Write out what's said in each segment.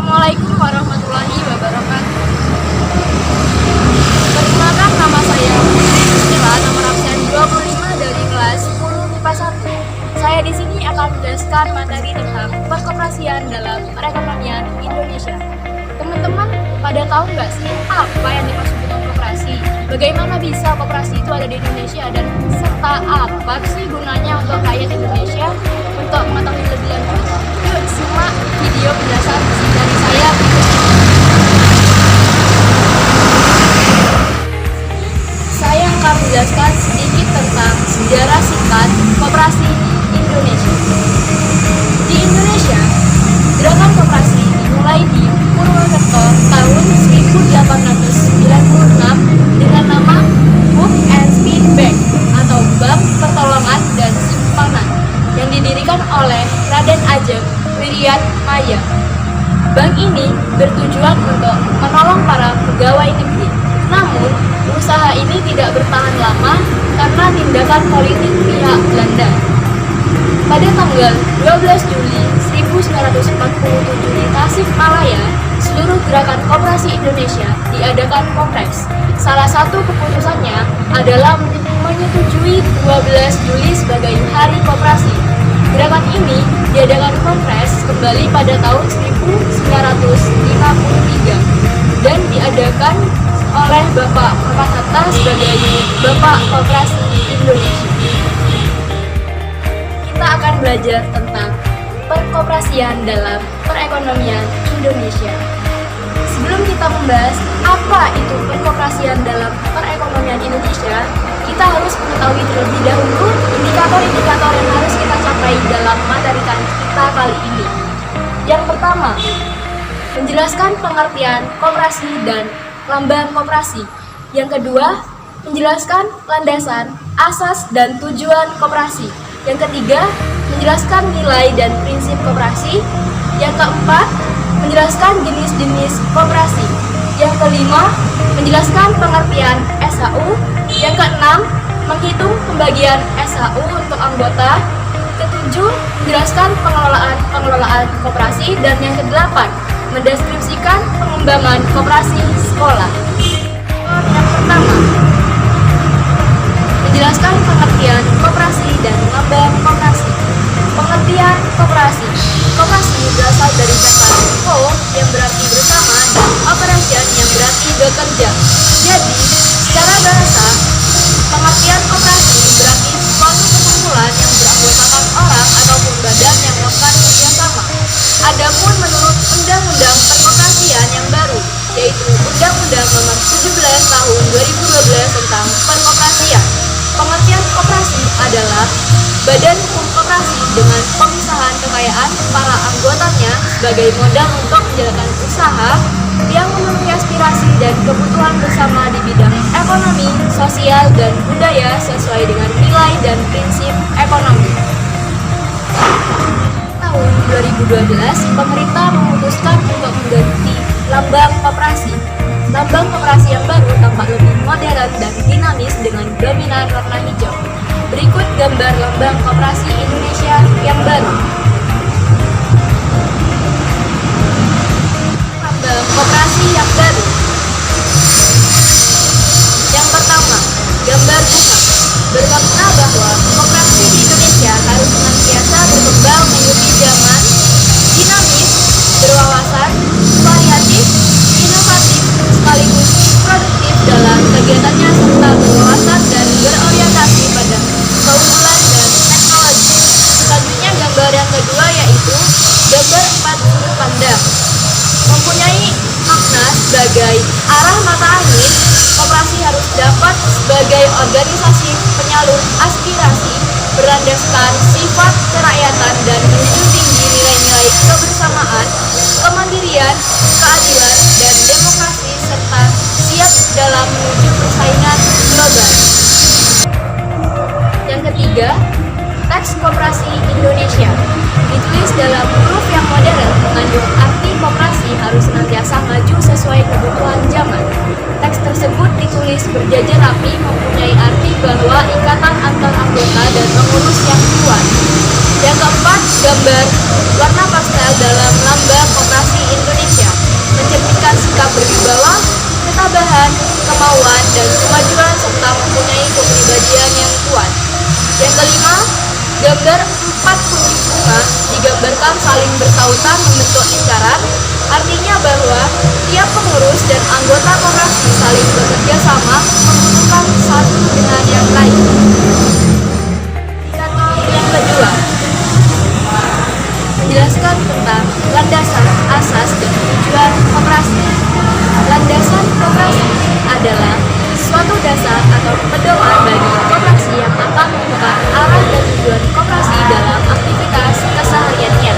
Assalamualaikum warahmatullahi wabarakatuh. Perkenalkan, nama saya Putri Priscilla, nomor absen 25 dari kelas 10 MIPA 1. Saya di sini akan menjelaskan materi tentang perkoperasian dalam perekonomian Indonesia. Teman-teman, pada tahu nggak sih apa yang dimaksud dengan koperasi? Bagaimana bisa koperasi itu ada di Indonesia dan serta apa sih gunanya untuk rakyat Indonesia? Untuk mengetahui lebih lanjut, yuk simak video penjelasan dari saya. Saya akan menjelaskan sedikit tentang sejarah singkat koperasi Indonesia. Di Indonesia, gerakan koperasi dimulai di Purwokerto tahun 1896 dengan nama Book and Spin Bank atau Bank Pertolongan dan Simpanan yang didirikan oleh Raden Ajeng Wiriat Maya. Bank ini bertujuan untuk menolong para pegawai negeri. Namun, usaha ini tidak bertahan lama karena tindakan politik pihak Belanda. Pada tanggal 12 Juli 1947 di Tasikmalaya, seluruh gerakan koperasi Indonesia diadakan kongres. Salah satu keputusannya adalah menyetujui 12 Juli sebagai Hari Koperasi. Gerakan ini diadakan kongres kembali pada tahun 1953 dan diadakan oleh Bapak Muhammad Hatta sebagai Bapak Koperasi Indonesia. Kita akan belajar tentang perkoperasian dalam perekonomian Indonesia. Sebelum kita membahas apa itu perkoperasian dalam perekonomian Indonesia, kita harus mengetahui terlebih dahulu indikator-indikator yang harus kita capai dalam materi kita kali ini. Yang pertama, menjelaskan pengertian koperasi dan lambang koperasi. Yang kedua, menjelaskan landasan, asas, dan tujuan koperasi. Yang ketiga, menjelaskan nilai dan prinsip koperasi. Yang keempat, menjelaskan jenis-jenis koperasi. Yang kelima, menjelaskan pengertian SHU. Yang keenam, menghitung pembagian SHU untuk anggota. Ketujuh, menjelaskan pengelolaan koperasi. Dan yang kedelapan, mendeskripsikan pengembangan koperasi sekolah. Yang pertama, menjelaskan pengertian koperasi dan lambang koperasi. Pengertian koperasi. Koperasi berasal dari kata ko yang berarti bersama dan operation yang berarti bekerja. Jadi, secara bahasa, pengertian koperasi berarti suatu perkumpulan yang beranggotakan orang ataupun badan yang melakukan kerjasama. Adapun menurut Undang-Undang Perkoperasian yang baru, yaitu Undang-Undang Nomor 17 Tahun 2012 tentang Perkoperasian, pengertian koperasi adalah badan hukum koperasi dengan pemisahan kekayaan para anggotanya sebagai modal untuk menjalankan usaha yang memenuhi aspirasi dan kebutuhan bersama di bidang ekonomi, sosial, dan budaya sesuai dengan nilai dan prinsip ekonomi. Tahun 2012, pemerintah memutuskan untuk mengganti lambang koperasi. Lambang koperasi yang baru tampak lebih modern dan dinamis dengan dominan warna hijau. Berikut gambar lambang koperasi Indonesia yang baru. Lambang koperasi yang baru. Yang pertama, gambar bunga. Bermakna bahwa koperasi di Indonesia harus senantiasa berkembang mengikuti zaman, dinamis, berwawasan, variatif, inovatif, sekaligus produktif dalam kegiatannya serta berwawasan dan berorientasi pada keunggulan dan teknologi. Selanjutnya gambar yang kedua yaitu gambar 4 sudut pandang. Mempunyai makna sebagai arah mata angin, koperasi harus dapat sebagai organisasi penyalur aspirasi, berlandaskan sifat kerakyatan dan menjunjung tinggi nilai-nilai kebersamaan, kemandirian, keadilan, dan demokrasi serta siap dalam menuju persaingan global. Yang ketiga, teks koperasi Indonesia ditulis dalam huruf yang modern mengandung arti koperasi harus senantiasa maju sesuai kebutuhan zaman. Teks tersebut ditulis berjajar rapi mempunyai arti bahwa ikatan antar anggota dan pengurus yang kuat. Yang keempat, gambar warna pastel dalam lambang koperasi Indonesia. sikap berwibawa, ketabahan, kemauan, dan kemajuan serta mempunyai kepribadian yang kuat. Yang kelima, gambar 4 pucuk bunga digambarkan saling bersautan membentuk lingkaran, artinya bahwa tiap pengurus dan anggota koperasi saling bekerja sama menguntungkan satu dengan yang lain. Yang kedua, menjelaskan tentang landasan, asas, dan tujuan koperasi. Landasan koperasi adalah suatu dasar atau pedoman bagi koperasi yang akan menemukan arah dan tujuan koperasi dalam aktivitas kesehariannya.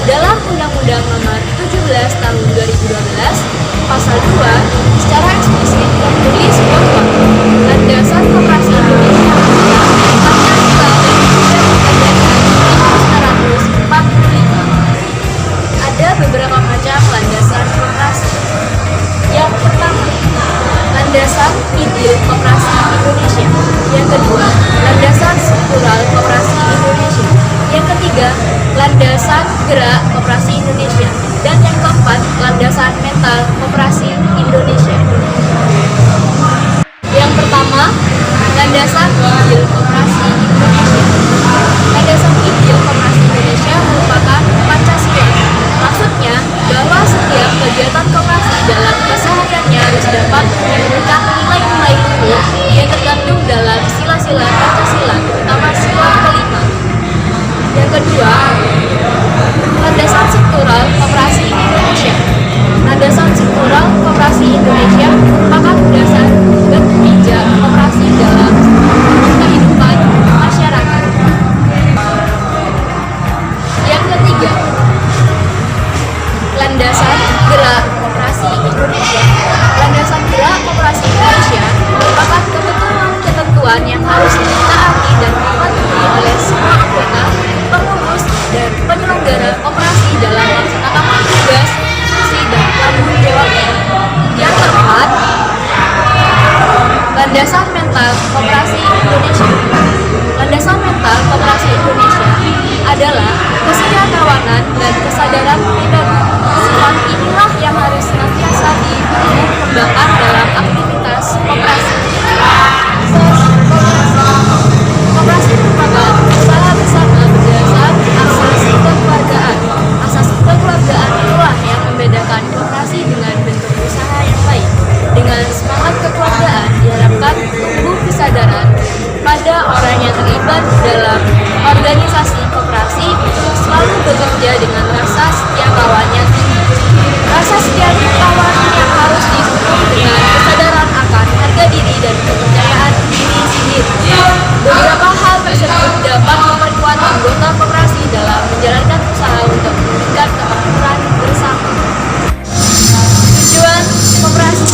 Dalam Undang-Undang Nomor 17 Tahun 2012, Pasal 2, secara eksplisit tertulis bahwa landasan koperasi Indonesia adalah Pancasila dan Undang-Undang 1945. Ada beberapa macam landasan koperasi. Yang pertama, landasan ideal koperasi Indonesia. Yang kedua, landasan struktural koperasi Indonesia. Yang ketiga, landasan gerak koperasi Indonesia. Dan yang keempat, landasan mental koperasi Indonesia. Yang pertama, landasan ideal koperasi Indonesia. Landasan ideal koperasi Indonesia merupakan Pancasila. Maksudnya bahwa setiap kegiatan koperasi dalam kesehariannya harus dapat memberikan nilai-nilai luhur yang terkandung dalam sila-sila Pancasila, terutama sila kelima. Yang kedua, landasan struktural koperasi Indonesia. Landasan struktural koperasi Indonesia merupakan dasar dan pijak koperasi dalam kehidupan masyarakat. Yang ketiga, landasan gerak koperasi Indonesia. Landasan gerak koperasi Indonesia merupakan ketentuan yang harus ditaati dan dipatuhi oleh semua anggota, pengurus, dan penyelenggara koperasi dalam melaksanakan tugas, fungsi, dan tanggung jawabnya. Yang keempat, landasan mental koperasi Indonesia. Landasan mental koperasi Indonesia adalah kesetiakawanan dan kesadaran pribadi. Sifat inilah yang harus senantiasa dikembangkan dalam aktivitas koperasi. Koperasi merupakan usaha bersama berdasar asas kekeluargaan. Asas kekeluargaan itulah yang membedakan koperasi dengan bentuk usaha yang lain. Dengan semangat kekeluargaan diharapkan tumbuh kesadaran pada orang yang terlibat dalam organisasi koperasi untuk selalu bekerja dengan rasa setia kawan yang tinggi. Rasa setia kawan yang harus didukung dengan kesadaran akan harga diri dan kepercayaan diri sendiri. Beberapa hal tersebut dapat memperkuat anggota koperasi dalam menjalankan usaha untuk meningkatkan kemakmuran bersama. Tujuan koperasi.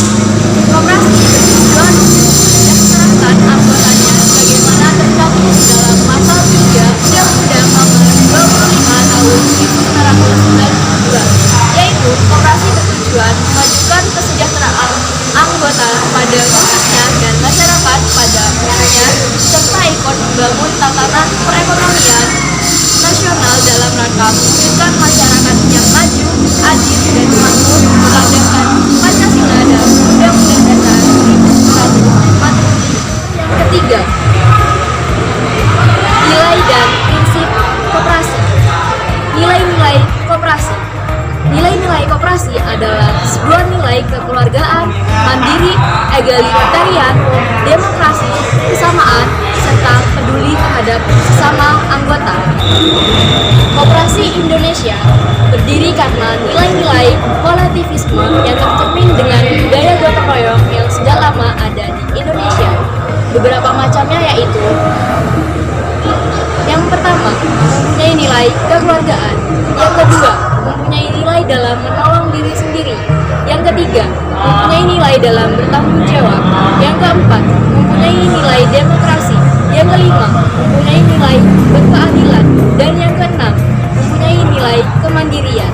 Koperasi bertujuan mensejahterakan anggotanya sebagaimana tercantum dalam pasal 3 Undang-Undang Nomor 25 Tahun 1992, yaitu koperasi bertujuan memajukan kesejahteraan anggota pada khususnya dan masyarakat pada umumnya, serta ikut membangun tatanan perekonomian nasional dalam rangka mewujudkan masyarakat yang maju, adil, dan makmur berlandaskan Pancasila dan Undang-Undang Dasar 1945. Yang ketiga, nilai dan prinsip koperasi. Nilai-nilai koperasi. Nilai-nilai koperasi adalah sebuah nilai kekeluargaan, mandiri, egalitarian, demokrasi, kesamaan, serta peduli terhadap sesama anggota. Koperasi Indonesia berdiri karena nilai-nilai kolektivisme yang tercermin dengan budaya gotong royong yang sejak lama ada di Indonesia. Beberapa macamnya yaitu: yang pertama, mempunyai nilai kekeluargaan. Yang kedua, mempunyai nilai dalam menolong diri sendiri. Yang ketiga, mempunyai nilai dalam bertanggung jawab. Yang keempat, mempunyai nilai demokrasi. Yang kelima, mempunyai nilai berkeadilan. Dan yang keenam, mempunyai nilai kemandirian.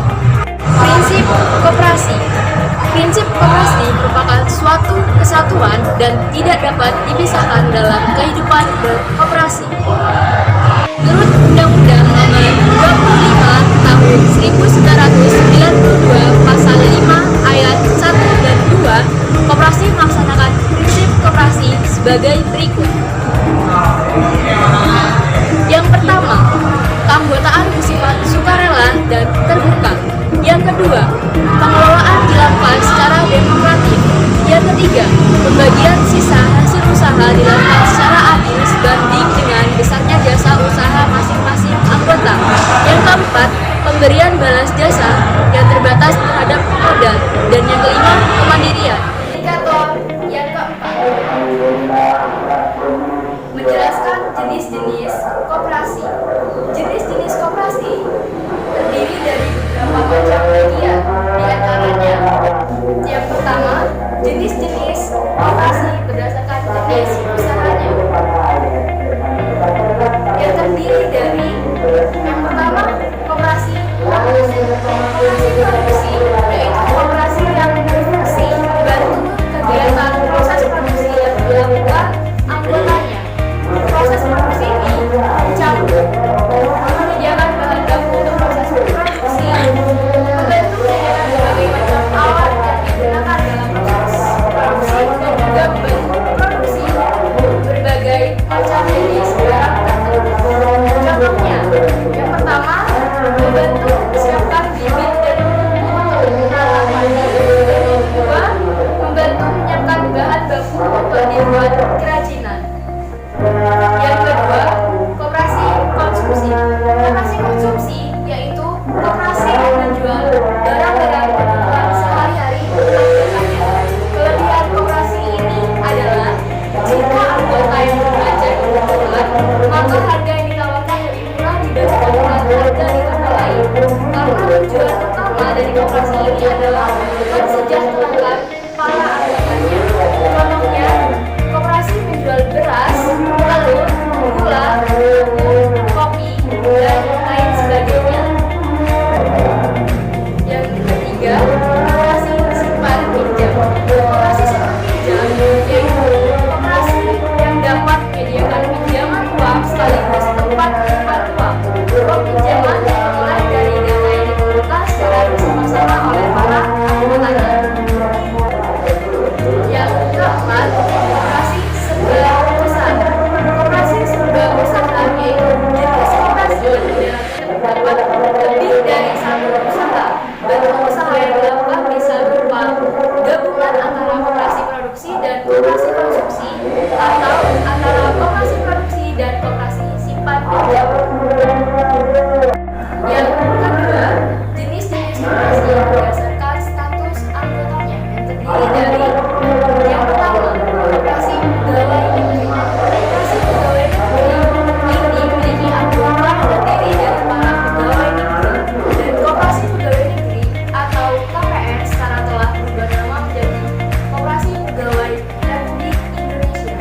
Prinsip koperasi. Prinsip koperasi merupakan suatu kesatuan dan tidak dapat dipisahkan dalam kehidupan berkoperasi. Menurut Undang-Undang Nomor 25 Tahun 1992 Pasal 5 Ayat 1 kedua, koperasi melaksanakan prinsip koperasi sebagai berikut. Yang pertama, keanggotaan bersifat sukarela dan terbuka. Yang kedua, pengelolaan dilakukan secara demokratis. Yang ketiga, pembagian sisa hasil usaha dilakukan secara adil sebanding dengan besarnya jasa usaha masing-masing anggota. Yang keempat, pemberian balas jasa yang terbatas terhadap modal. Dan yang kelima, kemandirian. Indikator yang keempat, menjelaskan jenis-jenis koperasi. Jenis-jenis koperasi terdiri dari beberapa macam bagian, di antaranya yang pertama, jenis-jenis koperasi berdasarkan jenis usahanya, yang terdiri dari yang pertama, koperasi produksi. Koperasi produksi yaitu koperasi yang berfungsi membantu kegiatan proses produksi yang dilakukan anggotanya. Proses produksi ini mencakup menyediakan bahan baku untuk proses produksi, membantu menyediakan berbagai macam alat yang digunakan dalam proses produksi, dan juga membantu produksi berbagai macam jenis barang tertentu. Contohnya, yang pertama, membantu menyiapkan bibit dan pupuk untuk tanaman. Yang kedua, membantu menyiapkan bahan baku untuk dibuat kerajinan. Yang kedua, koperasi konsumsi. Koperasi konsumsi yaitu koperasi yang menjual barang-barang kebutuhan sehari-hari anggotanya. Kelebihan koperasi ini adalah jika anggota yang berbelanja di kebutuhan, maka harga yang ditawarkan lebih murah dibandingkan harga di toko lain. Karena tujuan utama dari koperasi ini adalah mensejahterakan para anggotanya. Contohnya, koperasi menjual beras, telur, gula, kopi, dan lain sebagainya. Yang ketiga, koperasi simpan pinjam. Koperasi simpan pinjam yaitu koperasi yang dapat menyediakan pinjaman uang sekaligus tempat menyimpan uang. Uang pinjaman dimulai dari dana yang dikumpulkan secara bersama-sama oleh para anggotanya. Yang keempat, koperasi serba usaha. Koperasi serba usaha yaitu jenis koperasi yang terdapat lebih dari satu usaha. Bentuk usaha yang dilakukan bisa berupa gabungan antara koperasi produksi dan koperasi konsumsi, atau antara koperasi produksi dan koperasi simpan pinjam. Yang kedua, jenis-jenis koperasi yang berdasarkan status anggotanya, yang terdiri dari yang pertama, koperasi pegawai negeri. Koperasi pegawai negeri ini memiliki anggota terdiri dari para pegawai negeri, dan koperasi pegawai negeri atau KPR sekarang telah berubah nama menjadi Koperasi Pegawai Republik Indonesia.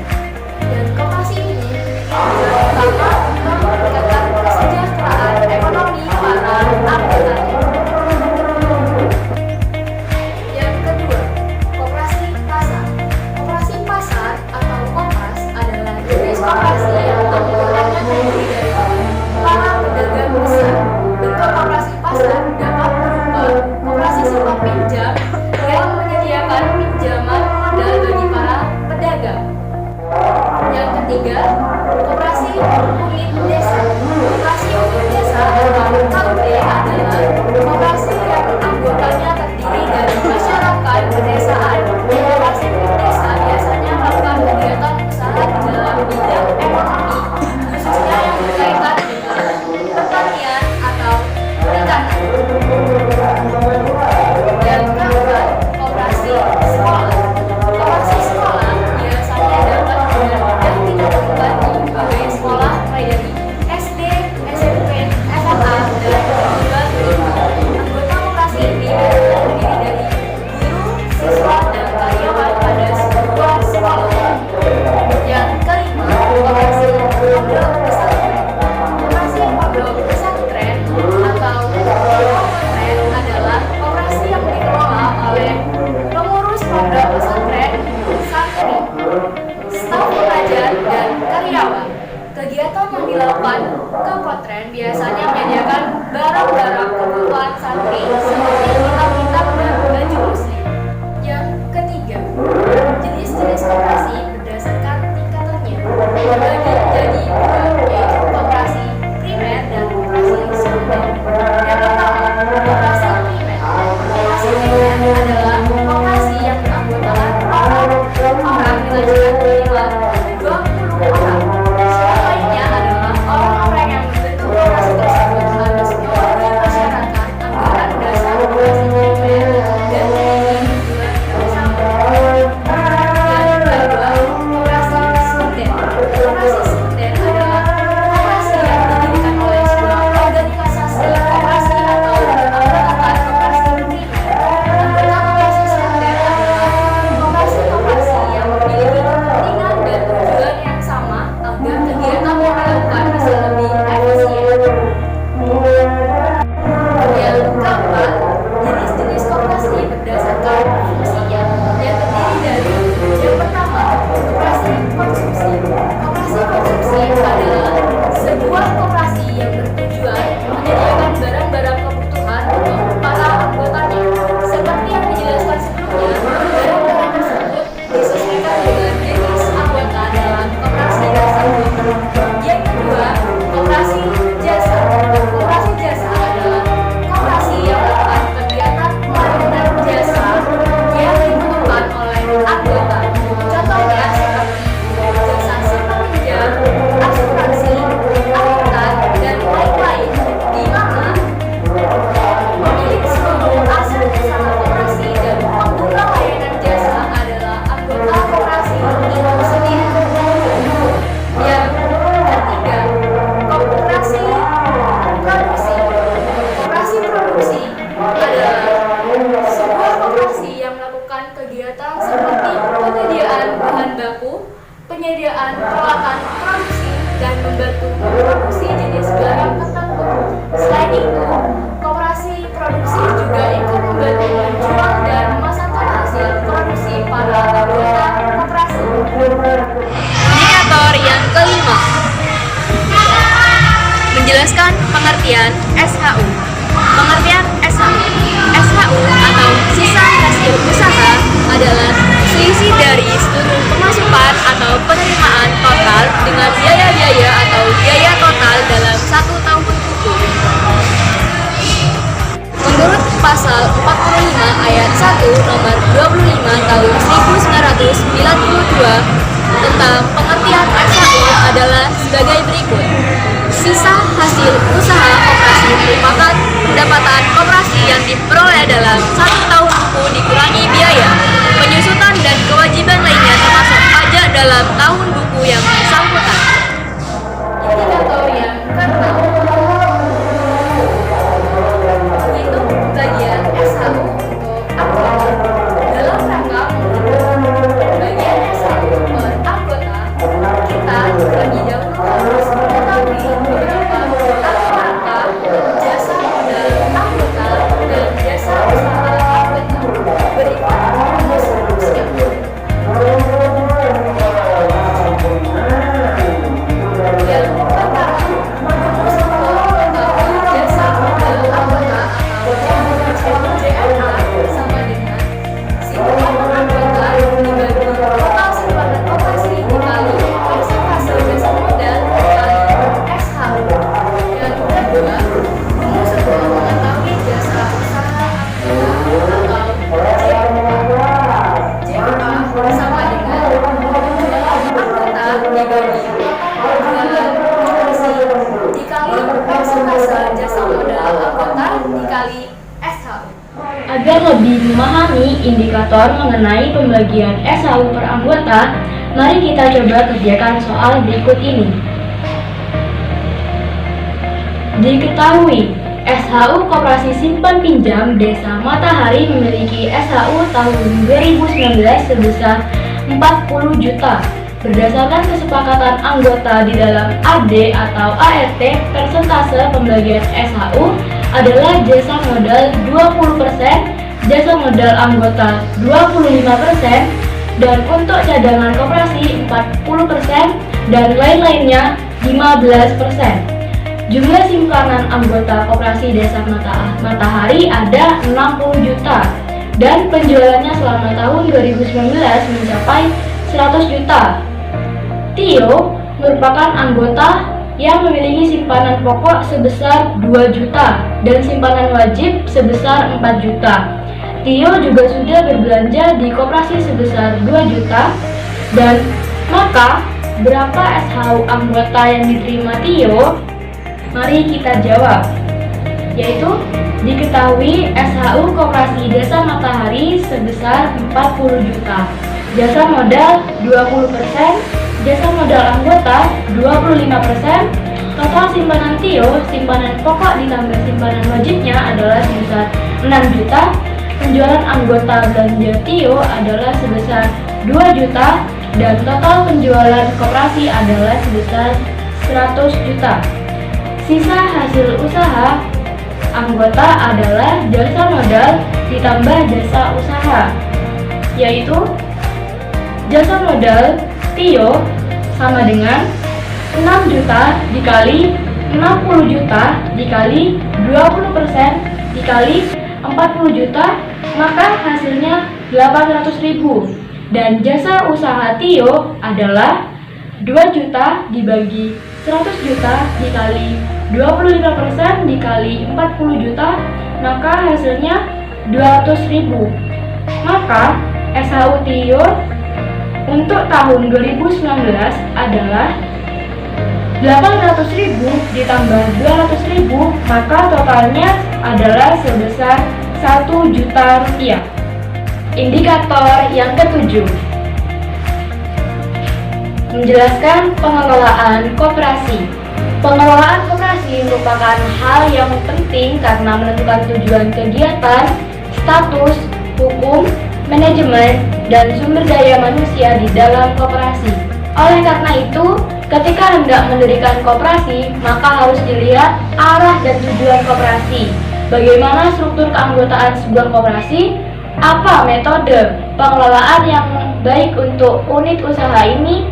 menentukan perlahan produksi dan membantu produksi jenis barang tertentu. Selain itu, koperasi produksi juga ikut membantu menjual dan memasarkan hasil produksi para anggota koperasi. Indikator yang kelima, menjelaskan pengertian SHU. Pengertian SHU. SHU atau sisa hasil usaha adalah selisih dari seluruh pemasukan atau penerimaan total dengan biaya-biaya atau biaya total dalam satu tahun hukum. Menurut pasal 45 ayat 1 nomor 25 tahun 1992 tentang pengertian SHU adalah sebagai berikut. Sisa hasil usaha koperasi merupakan pendapatan koperasi yang diperoleh dalam satu tahun buku dikurangi biaya, penyusutan dan kewajiban lainnya termasuk pajak dalam tahun buku yang bersangkutan. Indikator yang keenam, menghitung bagian SHU untuk anggota. Dalam rangka menghitung bagian SHU per anggota, kita terlebih dahulu harus mengetahui beberapa angka jasa modal anggota dan jasa usaha anggota. Berikut deskripsinya. Yang pertama, rumus untuk jasa modal anggota atau JMA sama dengan simpanan anggota dibagi total simpanan koperasi dikali persentase jasa modal dikali SHU. Yang kedua, rumus untuk mengetahui jasa usaha anggota atau JMA sama dengan anggota dibagi jumlah koperasi dikali persentase jasa modal anggota dikali SHU. Agar lebih memahami indikator mengenai pembagian SHU per anggota, mari kita coba kerjakan soal berikut ini. Diketahui, SHU Koperasi Simpan Pinjam Desa Matahari memiliki SHU tahun 2019 sebesar 40 juta. Berdasarkan kesepakatan anggota di dalam AD atau ART, persentase pembagian SHU adalah jasa modal 20%, jasa modal anggota 25%, dan untuk cadangan koperasi 40%, dan lain-lainnya 15%. Jumlah simpanan anggota koperasi Desa Matahari ada 60 juta, dan penjualannya selama tahun 2019 mencapai 100 juta. Tio merupakan anggota yang memiliki simpanan pokok sebesar 2 juta dan simpanan wajib sebesar 4 juta. Tio juga sudah berbelanja di koperasi sebesar 2 juta, dan maka berapa SHU anggota yang diterima Tio? Mari kita jawab, yaitu diketahui SHU Koperasi Desa Matahari sebesar 40 juta, jasa modal 20%, jasa modal anggota 25%, total simpanan Tio, simpanan pokok ditambah simpanan wajibnya adalah sebesar 6 juta, penjualan anggota belanja Tio adalah sebesar 2 juta, dan total penjualan koperasi adalah sebesar 100 juta. Sisa hasil usaha anggota adalah jasa modal ditambah jasa usaha, yaitu jasa modal Tio sama dengan 6 juta dikali 60 juta dikali 20% dikali 40 juta, maka hasilnya 800.000. Dan jasa usaha Tio adalah 2 juta dibagi 100 juta dikali 25% dikali 40 juta, maka hasilnya 200.000. Maka SHU Tio untuk tahun 2019 adalah 800.000 ditambah 200.000, maka totalnya adalah sebesar 1 juta rupiah. Indikator yang ketujuh, menjelaskan pengelolaan koperasi. Pengelolaan koperasi merupakan hal yang penting karena menentukan tujuan kegiatan, status, hukum, manajemen, dan sumber daya manusia di dalam koperasi. Oleh karena itu, ketika hendak mendirikan koperasi, maka harus dilihat arah dan tujuan koperasi. Bagaimana struktur keanggotaan sebuah koperasi, apa metode pengelolaan yang baik untuk unit usaha ini.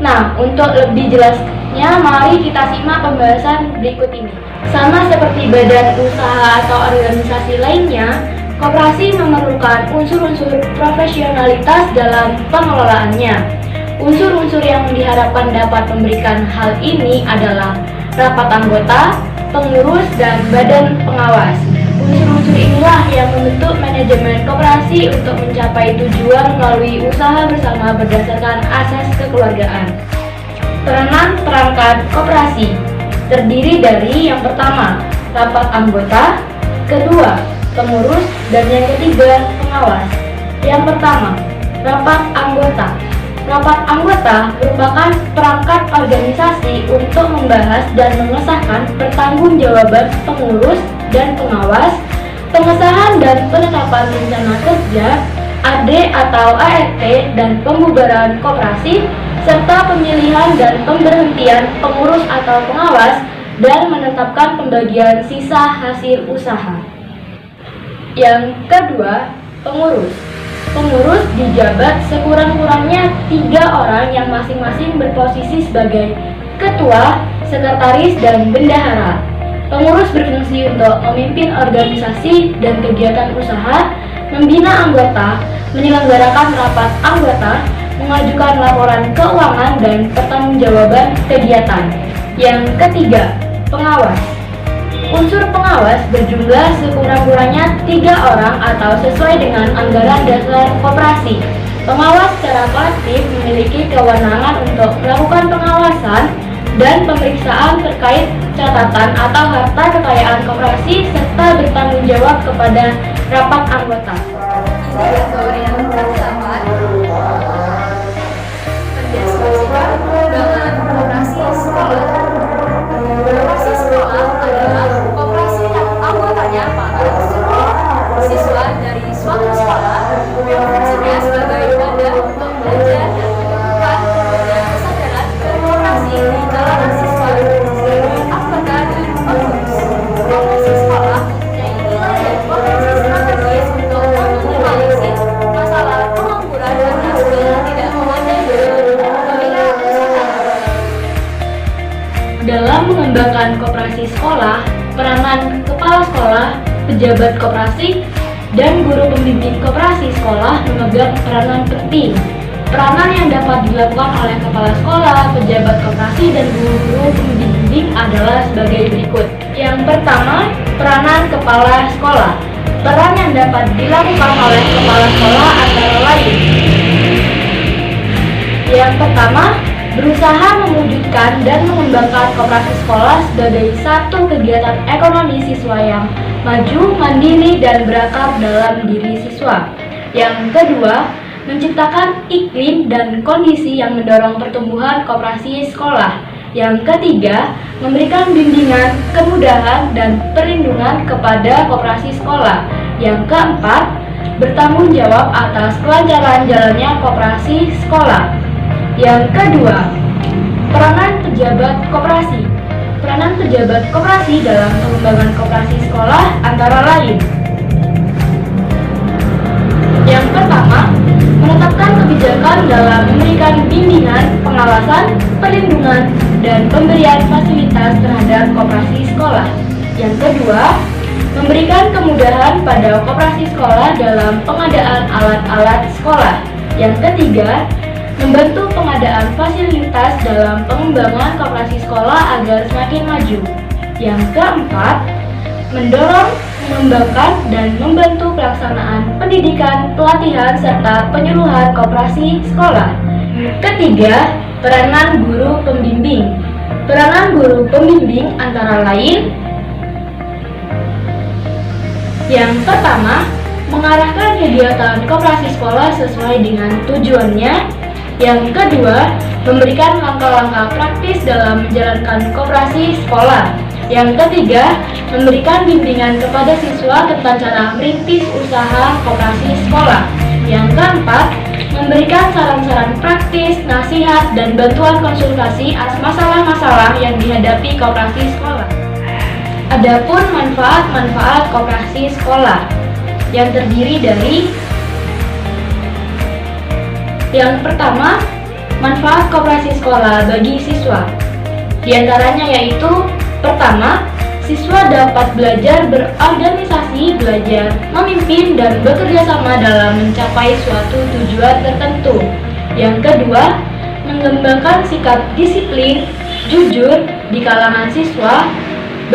Nah, untuk lebih jelasnya, mari kita simak pembahasan berikut ini. Sama seperti badan usaha atau organisasi lainnya, koperasi memerlukan unsur-unsur profesionalitas dalam pengelolaannya. Unsur-unsur yang diharapkan dapat memberikan hal ini adalah rapat anggota, pengurus, dan badan pengawas. Unsur-unsur inilah yang membentuk manajemen koperasi untuk mencapai tujuan melalui usaha bersama berdasarkan asas kekeluargaan. Peranan perangkat koperasi terdiri dari yang pertama, rapat anggota, kedua, pengurus, dan yang ketiga, pengawas. Yang pertama, rapat anggota. Rapat anggota merupakan perangkat organisasi untuk membahas dan mengesahkan pertanggungjawaban pengurus dan pengawas, pengesahan dan penetapan rencana kerja, AD atau ART, dan pembubaran koperasi, serta pemilihan dan pemberhentian pengurus atau pengawas, dan menetapkan pembagian sisa hasil usaha. Yang kedua, pengurus. Pengurus dijabat sekurang-kurangnya 3 orang yang masing-masing berposisi sebagai ketua, sekretaris, dan bendahara. Pengurus berfungsi untuk memimpin organisasi dan kegiatan usaha, membina anggota, menyelenggarakan rapat anggota, mengajukan laporan keuangan, dan pertanggungjawaban kegiatan. Yang ketiga, pengawas. Unsur pengawas berjumlah sekurang-kurangnya 3 orang atau sesuai dengan anggaran dasar koperasi. Pengawas secara kolektif memiliki kewenangan untuk melakukan pengawasan dan pemeriksaan terkait catatan atau harta kekayaan koperasi serta bertanggung jawab kepada rapat anggota. Indikator yang terdapat berdasarkan pengembangan koperasi sekolah. Koperasi sekolah adalah koperasi yang anggotanya para siswa dari suatu sekolah yang fungsinya sebagai wadah untuk belajar dan menumbuhkan kesadaran berkoperasi di kalangan siswa sebagai anggota dan pengurus. Koperasi sekolah mempunyai nilai dan potensi strategis untuk meminimalisir masalah pengangguran karena sekolah tidak memadai dengan kewirausahaan. Dalam mengembangkan koperasi sekolah, peranan kepala sekolah, pejabat koperasi, dan guru pembimbing koperasi sekolah memegang peranan penting. Peranan yang dapat dilakukan oleh kepala sekolah, pejabat koperasi, dan guru-guru pembimbing adalah sebagai berikut. Yang pertama, peranan kepala sekolah. Peran yang dapat dilakukan oleh kepala sekolah antara lain. Yang pertama, berusaha mewujudkan dan mengembangkan koperasi sekolah sebagai satu kegiatan ekonomi siswa yang maju, mandiri, dan berakar dalam diri siswa. Yang kedua, menciptakan iklim dan kondisi yang mendorong pertumbuhan koperasi sekolah. Yang ketiga, memberikan bimbingan, kemudahan, dan perlindungan kepada koperasi sekolah. Yang keempat, bertanggung jawab atas kelancaran jalannya koperasi sekolah. Yang kedua, peranan pejabat koperasi. Peranan pejabat koperasi dalam pengembangan koperasi sekolah antara lain. Yang pertama, menetapkan kebijakan dalam memberikan bimbingan, pengawasan, perlindungan, dan pemberian fasilitas terhadap koperasi sekolah. Yang kedua, memberikan kemudahan pada koperasi sekolah dalam pengadaan alat-alat sekolah. Yang ketiga, membantu pengadaan fasilitas dalam pengembangan koperasi sekolah agar semakin maju. Yang keempat, mendorong, mengembangkan, dan membantu pelaksanaan pendidikan, pelatihan, serta penyuluhan koperasi sekolah. Ketiga, peranan guru pembimbing. Peranan guru pembimbing antara lain: yang pertama, mengarahkan kegiatan koperasi sekolah sesuai dengan tujuannya. Yang kedua, memberikan langkah-langkah praktis dalam menjalankan koperasi sekolah. Yang ketiga, memberikan bimbingan kepada siswa tentang cara merintis usaha koperasi sekolah. Yang keempat, memberikan saran-saran praktis, nasib nasihat, dan bantuan konsultasi atas masalah-masalah yang dihadapi koperasi sekolah. Adapun manfaat-manfaat koperasi sekolah yang terdiri dari yang pertama, manfaat koperasi sekolah bagi siswa. Di antaranya yaitu pertama, siswa dapat belajar berorganisasi, belajar memimpin, dan bekerja sama dalam mencapai suatu tujuan tertentu. Yang kedua, mengembangkan sikap disiplin, jujur di kalangan siswa,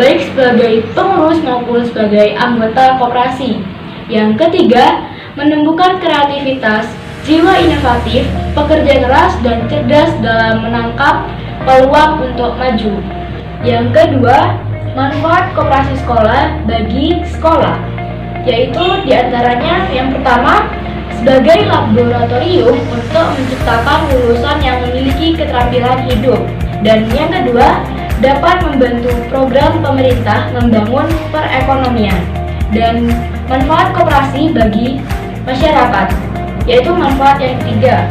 baik sebagai pengurus maupun sebagai anggota koperasi. Yang ketiga, menumbuhkan kreativitas, jiwa inovatif, pekerja keras, dan cerdas dalam menangkap peluang untuk maju. Yang kedua, manfaat koperasi sekolah bagi sekolah, yaitu diantaranya yang pertama, sebagai laboratorium untuk menciptakan lulusan yang memiliki keterampilan hidup. Dan yang kedua, dapat membantu program pemerintah membangun perekonomian. Dan manfaat koperasi bagi masyarakat, yaitu manfaat yang ketiga,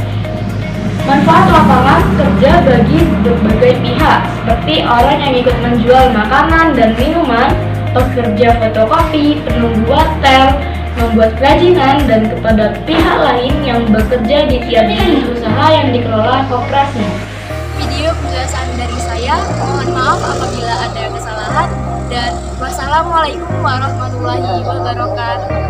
manfaat lapangan kerja bagi berbagai pihak, seperti orang yang ikut menjual makanan dan minuman, pekerja fotokopi, penunggu hotel, membuat kerajinan, dan kepada pihak lain yang bekerja di tiap unit usaha yang dikelola koperasi. Video penjelasan dari saya, mohon maaf apabila ada kesalahan, dan wassalamualaikum warahmatullahi wabarakatuh.